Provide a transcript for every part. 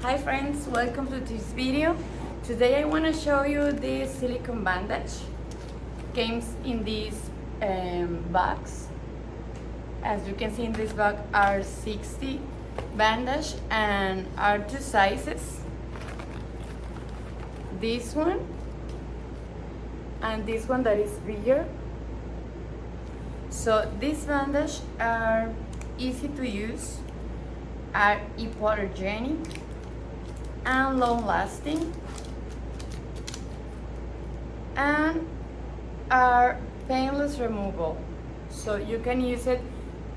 Hi friends, welcome to this video. Today I want to show you this silicone bandage. Comes in this box. As you can see in this box are 60 bandage and are two sizes. This one and this one that is bigger. So these bandages are easy to use, are hypoallergenic and long lasting, and are painless removal. So you can use it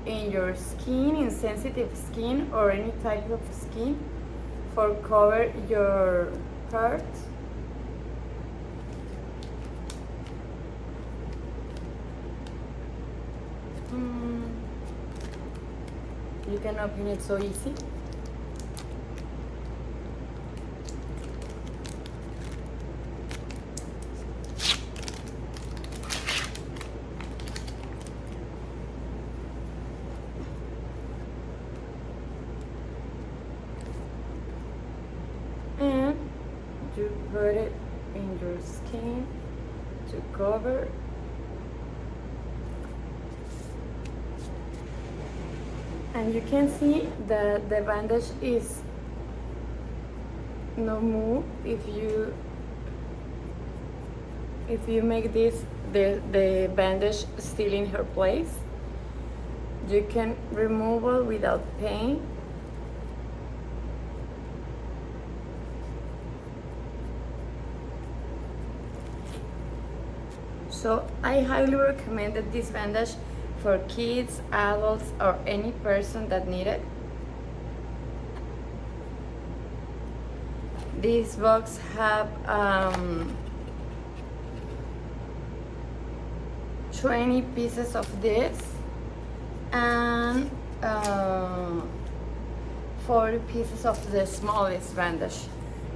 in your skin, in sensitive skin or any type of skin, for cover your hurt. You can open it so easy. And you put it in your skin to cover. And you can see that the bandage is no move if you make this the bandage still in her place. You can remove it without pain. So I highly recommend this bandage for kids, adults, or any person that need it. This box have 20 pieces of this and 40 pieces of the smallest bandage.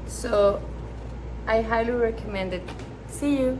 So I highly recommend it. See you.